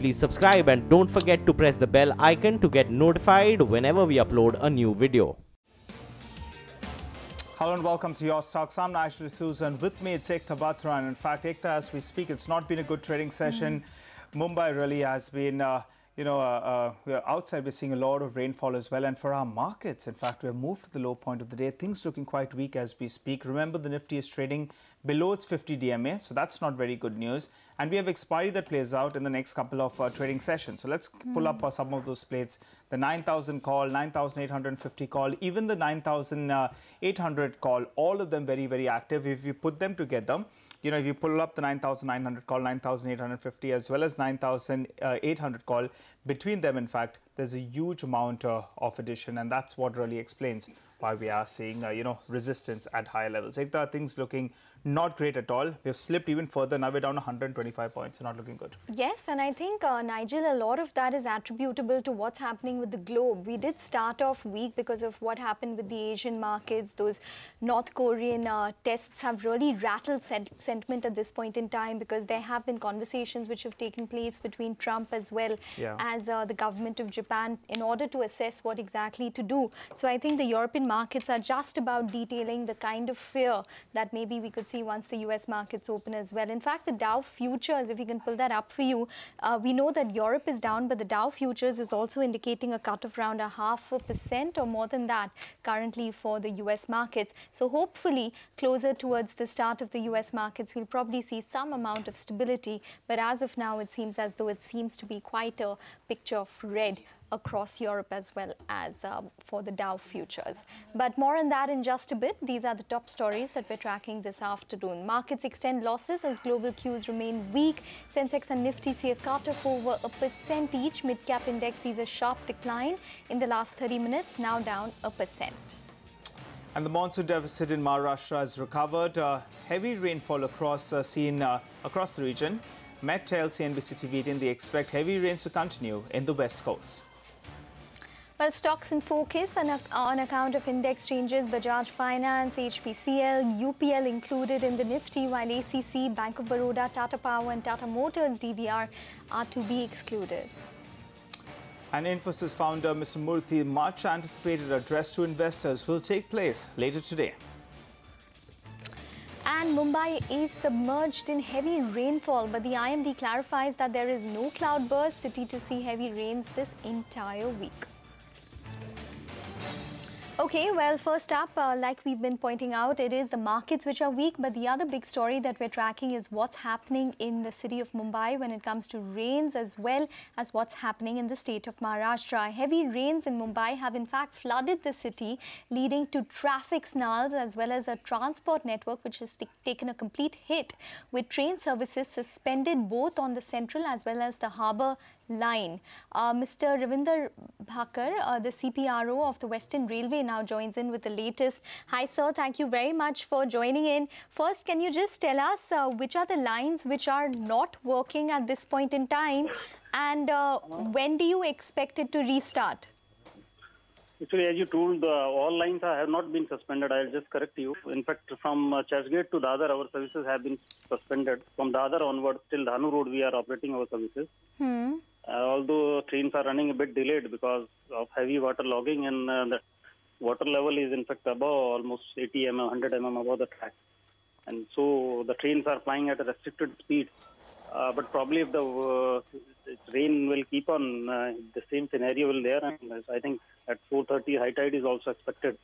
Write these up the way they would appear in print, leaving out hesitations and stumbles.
please subscribe and don't forget to press the bell icon to get notified whenever we upload a new video. Hello and welcome to Your Stocks. I'm Nigel D'Souza and with me it's Ekta Batra. And in fact, Ekta, as we speak, it's not been a good trading session. Mumbai really has been, we're outside, we're seeing a lot of rainfall as well. And for our markets, in fact, we've moved to the low point of the day. Things looking quite weak as we speak. Remember, the Nifty is trading below its 50 DMA, so that's not very good news. And we have expiry that plays out in the next couple of trading sessions. So let's pull up some of those plates. The 9,000 call, 9,850 call, even the 9,800 call, all of them very, very active. If you put them together, you know, if you pull up the 9,900 call, 9,850 as well as 9,800 call, between them, in fact, there's a huge amount of addition, and that's what really explains why we are seeing, resistance at higher levels. Things looking not great at all. We've slipped even further. Now we're down 125 points. So not looking good. Yes, and I think, Nigel, a lot of that is attributable to what's happening with the globe. We did start off weak because of what happened with the Asian markets. Those North Korean tests have really rattled sentiment at this point in time, because there have been conversations which have taken place between Trump as well as the government of Japan in order to assess what exactly to do. So I think the European markets are just about detailing the kind of fear that maybe we could see once the US markets open as well. In fact, the Dow futures, if we can pull that up for you, we know that Europe is down, but the Dow futures is also indicating a cut of around 0.5% or more than that currently for the US markets. So hopefully closer towards the start of the US markets, we'll probably see some amount of stability. But as of now, it seems as though it seems to be quite a picture of red across Europe as well as for the Dow futures. But more on that in just a bit. These are the top stories that we're tracking this afternoon. Markets extend losses as global cues remain weak. Sensex and Nifty see a cut of over 1% each. Mid-cap index sees a sharp decline in the last 30 minutes, now down 1%. And the monsoon deficit in Maharashtra has recovered. Heavy rainfall across across the region. Met tells CNBC TV18 they expect heavy rains to continue in the west coast. Well, stocks in focus on account of index changes. Bajaj Finance, HPCL, UPL included in the Nifty, while ACC, Bank of Baroda, Tata Power and Tata Motors DVR are to be excluded. And Infosys founder Mr. Murthy, much anticipated address to investors will take place later today. And Mumbai is submerged in heavy rainfall, but the IMD clarifies that there is no cloudburst. City to see heavy rains this entire week. Okay, well, first up, like we've been pointing out, it is the markets which are weak. But the other big story that we're tracking is what's happening in the city of Mumbai when it comes to rains, as well as what's happening in the state of Maharashtra. Heavy rains in Mumbai have in fact flooded the city, leading to traffic snarls as well as a transport network which has taken a complete hit, with train services suspended both on the central as well as the harbour line. Mr. Ravinder Bhakkar, the CPRO of the Western Railway, now joins in with the latest. Hi, sir. Thank you very much for joining in. First, can you just tell us which are the lines which are not working at this point in time, and when do you expect it to restart? Actually, as you told, all lines have not been suspended. I'll just correct you. In fact, from Churchgate to Dadar, our services have been suspended. From Dadar onwards, till Dhanu Road, we are operating our services. Although trains are running a bit delayed because of heavy water logging, and the water level is in fact above almost 80 mm, 100 mm above the track. And so the trains are flying at a restricted speed. But probably if the rain will keep on, the same scenario will there. And I think at 4:30 high tide is also expected.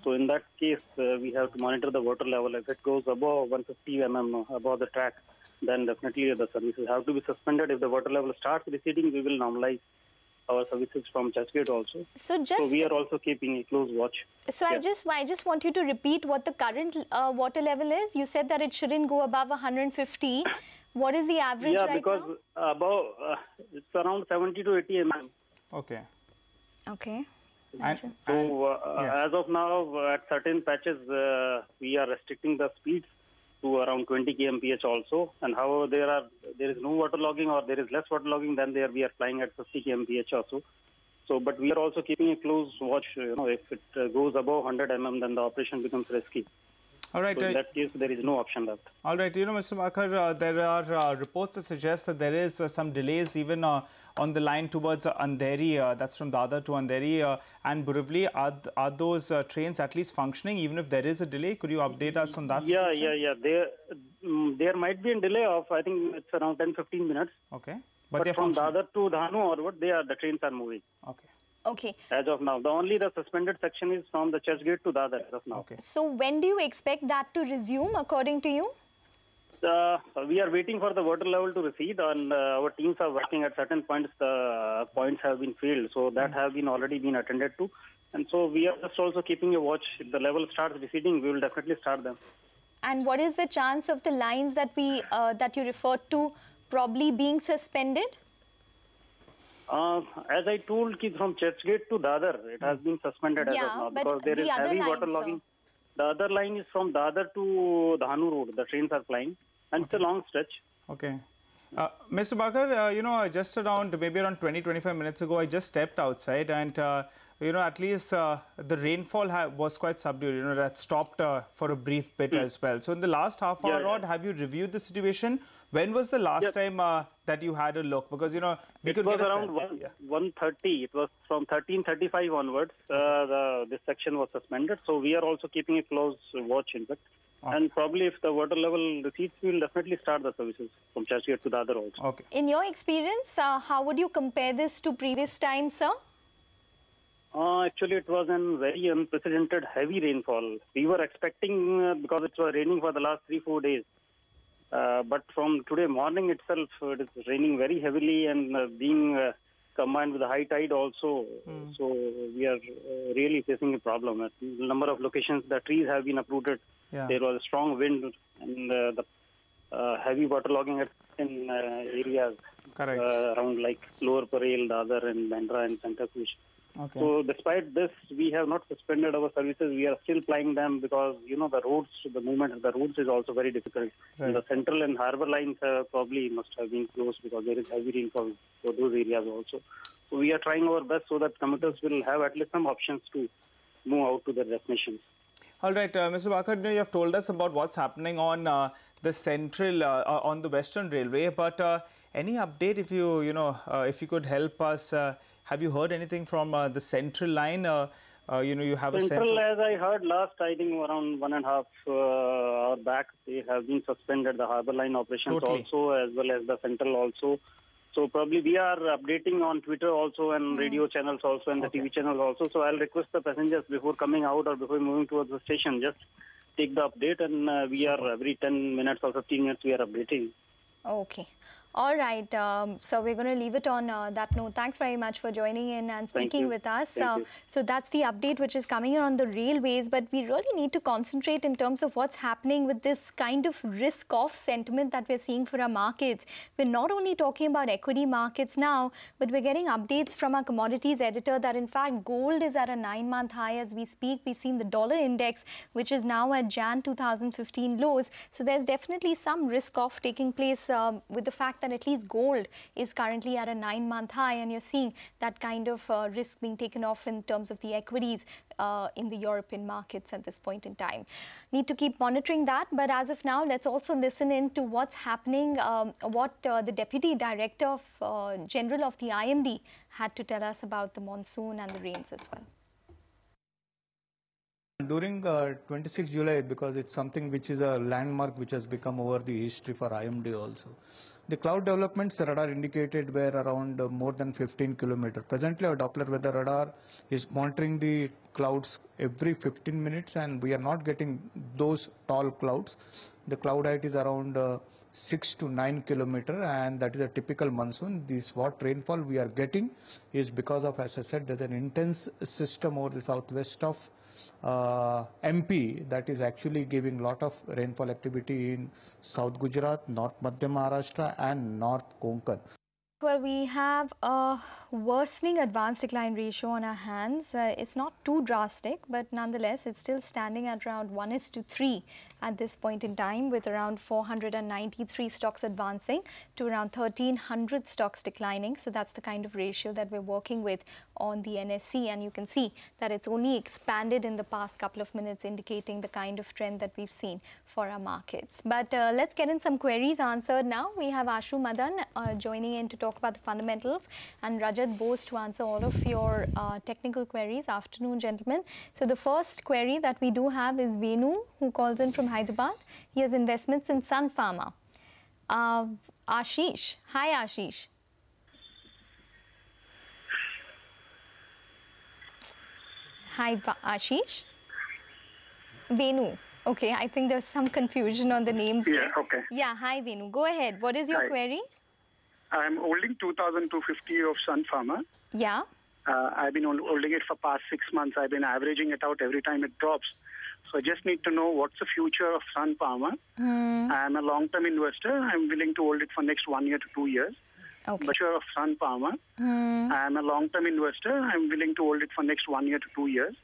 So in that case, we have to monitor the water level. If it goes above 150 mm above the track, then definitely the services have to be suspended. If the water level starts receding, we will normalize our services from Churchgate also. So we are also keeping a close watch. So I just want you to repeat what the current water level is. You said that it shouldn't go above 150. What is the average right now? Yeah, because above, it's around 70 to 80 mm. Okay. Okay. So as of now, at certain patches, we are restricting the speeds to around 20 kmph also. And however, there is no water logging or there is less water logging, then there we are flying at 50 kmph also. So, but we are also keeping a close watch. If it goes above 100 mm, then the operation becomes risky. All right. So in that case, there is no option left. All right. Mr. Bakar, there are reports that suggest that there is some delays even on the line towards Andheri. That's from Dadar to Andheri and Borivali. Are those trains at least functioning, even if there is a delay? Could you update us on that situation? Yeah. There might be a delay of, I think it's around 10-15 minutes. Okay. But from Dadar to Dhanu onward, the trains are moving. Okay. Okay. As of now, the suspended section is from the Churchgate to Dadar as of now. Okay. So when do you expect that to resume, according to you? We are waiting for the water level to recede, and our teams are working at certain points. The points have been filled, so that have been already been attended to. And so we are just also keeping a watch. If the level starts receding, we will definitely start them. And what is the chance of the lines that you referred to probably being suspended? As I told, from Churchgate to Dadar, it has been suspended as of now because there is heavy water logging. The other line is from Dadar to Dhanu Road. The trains are flying, and it's a long stretch. Okay. Mr. Bakar, just maybe around 20-25 minutes ago, I just stepped outside and, at least the rainfall was quite subdued. That stopped for a brief bit as well. So in the last half hour odd, have you reviewed the situation? When was the last time that you had a look? Because, we could get a sense. It was around 1:30. It was from 13:35 onwards. This section was suspended. So we are also keeping a close watch, in fact. Okay. And probably if the water level recedes, we will definitely start the services from Churchgate to Dadar also. Okay. In your experience, how would you compare this to previous times, sir? Actually, it was a very unprecedented heavy rainfall. We were expecting, because it was raining for the last 3-4 days. But from today morning itself, it is raining very heavily and being combined with the high tide also. So we are really facing a problem. At a number of locations, the trees have been uprooted. Yeah. There was a strong wind and the heavy waterlogging in areas around like Lower Parel, Dadar and Bandra and Santa Cruz. Okay. So despite this, we have not suspended our services. We are still plying them because, the roads, the movement of the roads is also very difficult. Right. And the central and harbour lines probably must have been closed because there is heavy rainfall for those areas also. So we are trying our best so that commuters will have at least some options to move out to their destinations. All right, Mr. Bakar, you have told us about what's happening on the central, on the Western Railway, but any update if if you could help us? Have you heard anything from the central line? You have a sense. Central, as I heard last, I think around 1.5 hour back, they have been suspended the harbour line operations also, as well as the central also. So probably we are updating on Twitter also and radio channels also and the TV channels also. So I'll request the passengers before coming out or before moving towards the station, just take the update, and we are every 10 minutes or 15 minutes we are updating. Okay. All right. So we're going to leave it on that note. Thanks very much for joining in and speaking with us. So that's the update which is coming in on the railways. But we really need to concentrate in terms of what's happening with this kind of risk-off sentiment that we're seeing for our markets. We're not only talking about equity markets now, but we're getting updates from our commodities editor that in fact gold is at a 9-month high as we speak. We've seen the dollar index, which is now at Jan 2015 lows. So there's definitely some risk-off taking place with the fact that at least gold is currently at a 9-month high, and you're seeing that kind of risk being taken off in terms of the equities in the European markets at this point in time. Need to keep monitoring that, but as of now, let's also listen in to what's happening, what the Deputy Director General of the IMD had to tell us about the monsoon and the rains as well. During 26 July, because it's something which is a landmark which has become over the history for IMD also. The cloud developments radar indicated were around more than 15 kilometers. Presently, our Doppler weather radar is monitoring the clouds every 15 minutes, and we are not getting those tall clouds. The cloud height is around 6 to 9 kilometers, and that is a typical monsoon. This what rainfall we are getting is because of, as I said, there's an intense system over the southwest of MP that is actually giving lot of rainfall activity in South Gujarat, North Madhya Maharashtra and North Konkan. Well, we have a worsening advanced decline ratio on our hands. It's not too drastic, but nonetheless, it's still standing at around 1:3 at this point in time, with around 493 stocks advancing to around 1,300 stocks declining. So that's the kind of ratio that we're working with on the NSE, and you can see that it's only expanded in the past couple of minutes, indicating the kind of trend that we've seen for our markets. But let's get in some queries answered now. We have Ashu Madan joining in to talk about the fundamentals, and Rajat Bose to answer all of your technical queries. Afternoon, gentlemen. So the first query that we do have is Venu, who calls in from Hyderabad. He has investments in Sun Pharma. Ashish. Hi, Ashish. Hi, Ashish. Venu. Okay, I think there's some confusion on the names. Yeah, there. okay. Yeah, hi, Venu. Go ahead. What is your Hi. query? I'm holding 2,250 of Sun Pharma. Yeah. I've been holding it for past 6 months. I've been averaging it out every time it drops. So I just need to know what's the future of Sun Pharma. I'm a long-term investor. I'm willing to hold it for next 1 year to 2 years. Okay. Future of Sun Pharma. I'm a long-term investor. I'm willing to hold it for next 1 year to 2 years.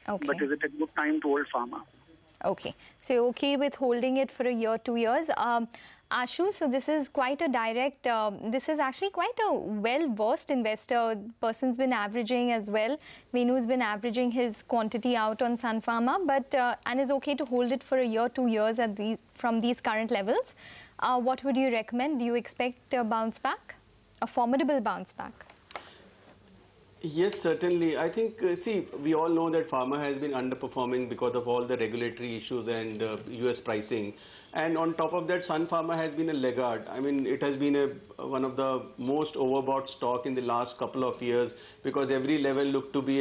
Okay. But is it a good time to hold pharma? Okay. So you're okay with holding it for a year, 2 years. Ashu, so this is quite a direct, this is actually quite a well-versed investor. Person's been averaging as well. Venu's been averaging his quantity out on Sun Pharma, but and is okay to hold it for a year, 2 years at from these current levels. What would you recommend? Do you expect a bounce back, a formidable bounce back? Yes, certainly. I think, see, we all know that pharma has been underperforming because of all the regulatory issues and US pricing. And on top of that, Sun Pharma has been a laggard. I mean, it has been one of the most overbought stock in the last couple of years, because every level looked to be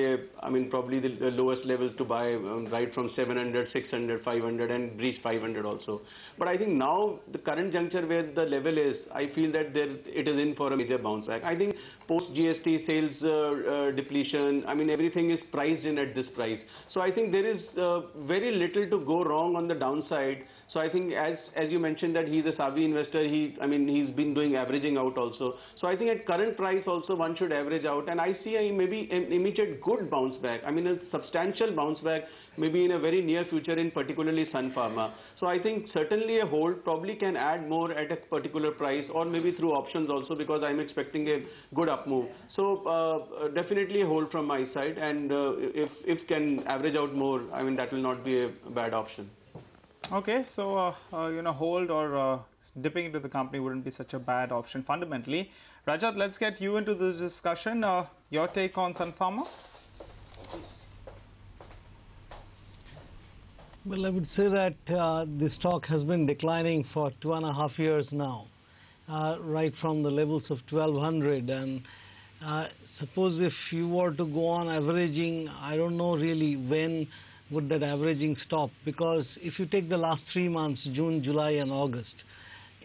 probably the lowest levels to buy, right from 700, 600, 500 and reach 500 also. But I think now the current juncture where the level is, I feel that it is in for a major bounce back. I think post GST sales depletion, I mean, everything is priced in at this price. So I think there is very little to go wrong on the downside. So I think as you mentioned that he's a savvy investor, he's been doing averaging out also. So I think at current price also one should average out, and I see maybe an immediate good bounce back. I mean, a substantial bounce back maybe in a very near future in particularly Sun Pharma. So I think certainly a hold, probably can add more at a particular price, or maybe through options also, because I'm expecting a good up move. So definitely a hold from my side, and if can average out more, I mean, that will not be a bad option. Okay, so hold or dipping into the company wouldn't be such a bad option fundamentally. Rajat, let's get you into this discussion. Your take on Sun Pharma? Well, I would say that the stock has been declining for 2.5 years now, right from the levels of 1200. And suppose if you were to go on averaging, I don't know really when would that averaging stop, because if you take the last 3 months, June, July and August,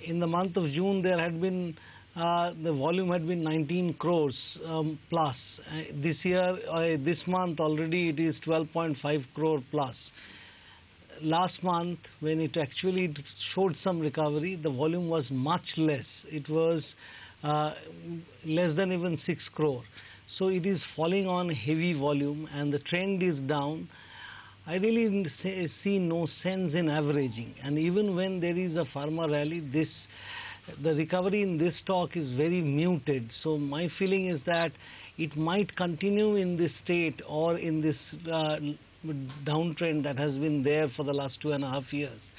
in the month of June there had been the volume had been 19 crores plus. This year, this month already it is 12.5 crore plus. Last month, when it actually showed some recovery, the volume was much less. It was less than even 6 crore. So it is falling on heavy volume and the trend is down. I really see no sense in averaging, and even when there is a pharma rally, the recovery in this stock is very muted. So my feeling is that it might continue in this state or in this downtrend that has been there for the last 2.5 years,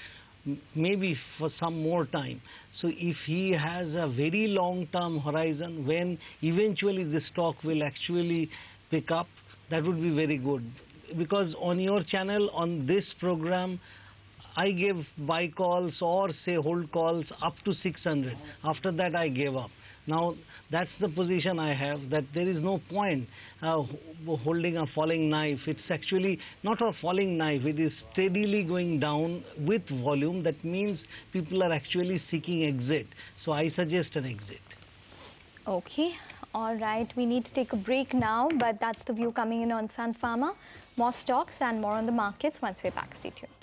maybe for some more time. So if he has a very long-term horizon when eventually the stock will actually pick up, that would be very good. Because on your channel, on this program, I gave buy calls or say hold calls up to 600. After that, I gave up. Now, that's the position I have, that there is no point holding a falling knife. It's actually not a falling knife. It is steadily going down with volume. That means people are actually seeking exit. So I suggest an exit. Okay. All right. We need to take a break now, but that's the view coming in on Sun Pharma. More stocks and more on the markets once we're back. Stay tuned.